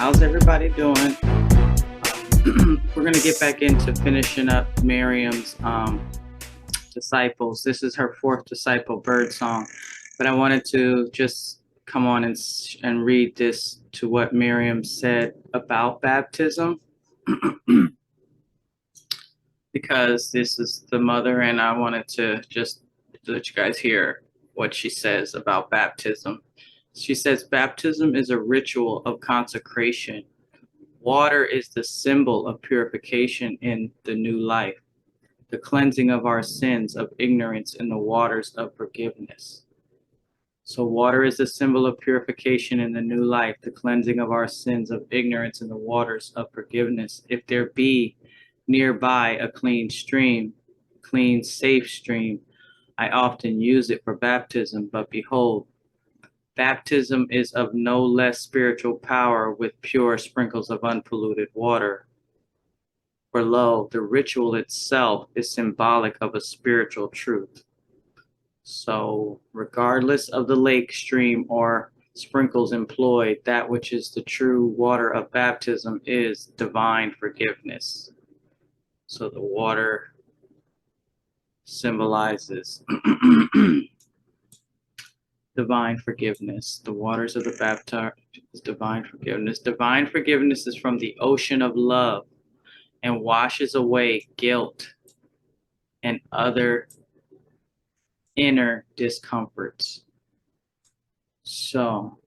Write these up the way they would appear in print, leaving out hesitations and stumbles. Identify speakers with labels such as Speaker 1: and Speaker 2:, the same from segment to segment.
Speaker 1: How's everybody doing? We're going to get back into finishing up Miriam's disciples. This is her fourth disciple, Birdsong. But I wanted to just come on and read this to what Miriam said about baptism. Because this is the mother, and I wanted to just let you guys hear what she says about baptism. She says, baptism is a ritual of consecration. Water is the symbol of purification in the new life, the cleansing of our sins of ignorance in the waters of forgiveness. So water is the symbol of purification in the new life, the cleansing of our sins of ignorance in the waters of forgiveness. If there be nearby a clean stream, clean, safe stream, I often use it for baptism, but behold, baptism is of no less spiritual power with pure sprinkles of unpolluted water. For lo, the ritual itself is symbolic of a spiritual truth. So regardless of the lake, stream, or sprinkles employed, that which is the true water of baptism is divine forgiveness. So the water symbolizes divine forgiveness. The waters of the baptism is divine forgiveness. Divine forgiveness is from the ocean of love and washes away guilt and other inner discomforts. So,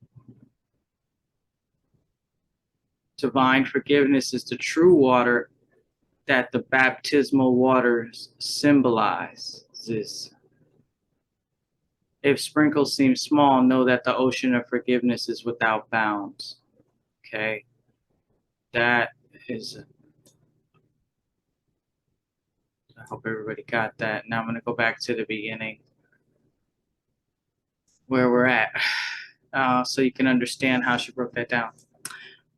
Speaker 1: divine forgiveness is the true water that the baptismal waters symbolizes. If sprinkles seem small, know that the ocean of forgiveness is without bounds. Okay, that is, I hope everybody got that. Now I'm going to go back to the beginning where we're at, so you can understand how she broke that down.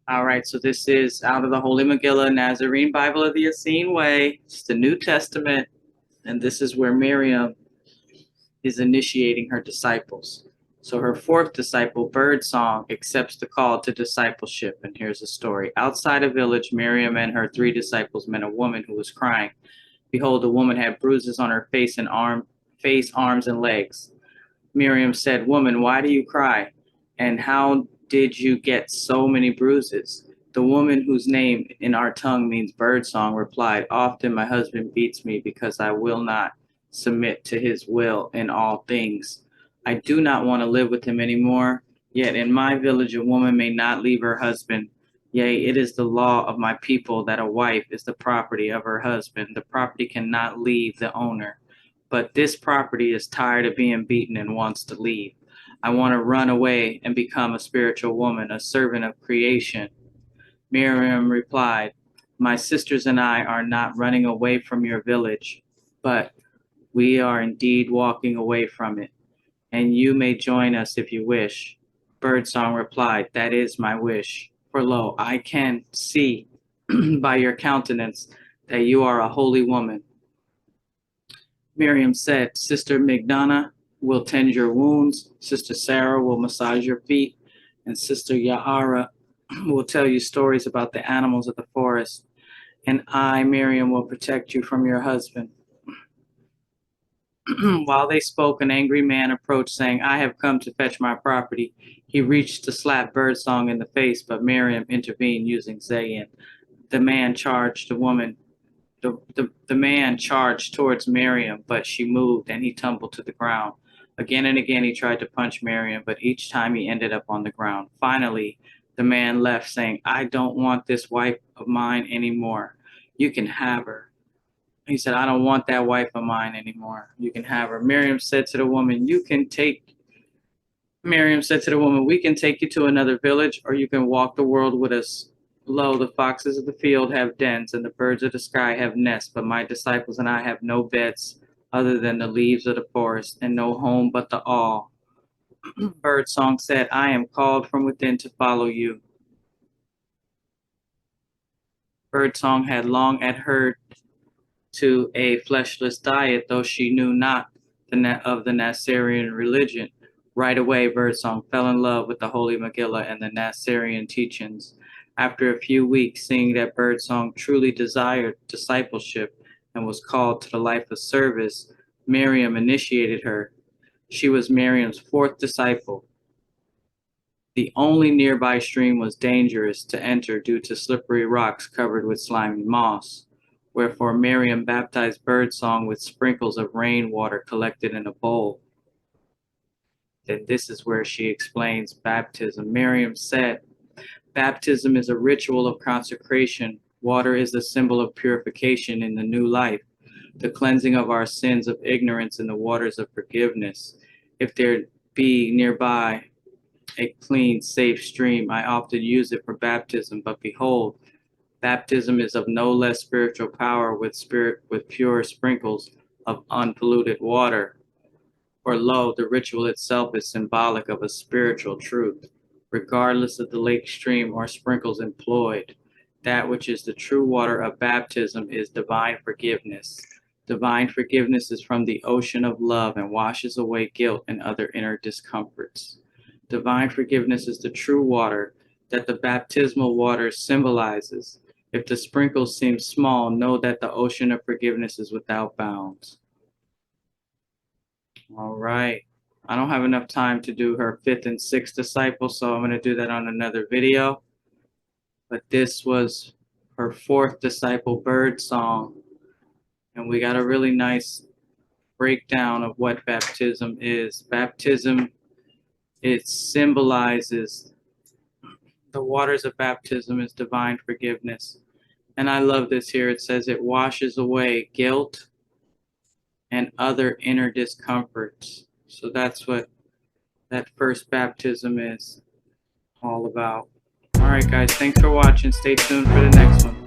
Speaker 1: All right, so this is out of the Holy Megillah, Nasarean Bible of the Essene Way. It's the New Testament, and this is where Miriam is initiating her disciples. So her fourth disciple, Birdsong, accepts the call to discipleship, and here's the story. Outside a village, Miriam and her 3 disciples met a woman who was crying. Behold, the woman had bruises on her face, arms, and legs. Miriam said, "Woman, why do you cry? And how did you get so many bruises?" The woman, whose name in our tongue means birdsong, replied, "Often my husband beats me because I will not submit to his will in all things. I do not want to live with him anymore. Yet in my village a woman may not leave her husband. Yea, it is the law of my people that a wife is the property of her husband. The property cannot leave the owner. But this property is tired of being beaten and wants to leave. I want to run away and become a spiritual woman, a servant of creation." Miriam replied, "My sisters and I are not running away from your village, but we are indeed walking away from it, and you may join us if you wish." Birdsong replied, "That is my wish. For lo, I can see by your countenance that you are a holy woman." Miriam said, "Sister Migdana will tend your wounds, Sister Sarah will massage your feet, and Sister Ya'ara will tell you stories about the animals of the forest, and I, Miriam, will protect you from your husband." While they spoke, an angry man approached, saying, "I have come to fetch my property." He reached to slap Birdsong in the face, but Miriam intervened using Zayin. The man charged towards Miriam, but she moved and he tumbled to the ground. Again and again he tried to punch Miriam, but each time he ended up on the ground. Finally, the man left, saying, "I don't want this wife of mine anymore. You can have her." He said, "I don't want that wife of mine anymore. You can have her." Miriam said to the woman, "We can take you to another village, or you can walk the world with us. Lo, the foxes of the field have dens, and the birds of the sky have nests, but my disciples and I have no beds other than the leaves of the forest, and no home but the all." Birdsong said, "I am called from within to follow you." Birdsong had long adhered to a fleshless diet, though she knew not of the Nasarean religion. Right away, Birdsong fell in love with the Holy Megillah and the Nasarean teachings. After a few weeks, seeing that Birdsong truly desired discipleship and was called to the life of service, Miriam initiated her. She was Miriam's fourth disciple. The only nearby stream was dangerous to enter due to slippery rocks covered with slimy moss. Wherefore Miriam baptized Birdsong with sprinkles of rainwater collected in a bowl. Then this is where she explains baptism. Miriam said, "Baptism is a ritual of consecration. Water is the symbol of purification in the new life, the cleansing of our sins of ignorance in the waters of forgiveness. If there be nearby a clean, safe stream, I often use it for baptism, but behold, baptism is of no less spiritual power with pure sprinkles of unpolluted water. For lo, the ritual itself is symbolic of a spiritual truth. Regardless of the lake stream or sprinkles employed, that which is the true water of baptism is divine forgiveness. Divine forgiveness is from the ocean of love and washes away guilt and other inner discomforts. Divine forgiveness is the true water that the baptismal water symbolizes. If the sprinkles seem small, know that the ocean of forgiveness is without bounds." All right. I don't have enough time to do her fifth and sixth disciple, so I'm going to do that on another video. But this was her fourth disciple, Birdsong. And we got a really nice breakdown of what baptism is. Baptism, it symbolizes the waters of baptism is divine forgiveness. And I love this here. It says it washes away guilt and other inner discomforts. So that's what that first baptism is all about. All right, guys, thanks for watching. Stay tuned for the next one.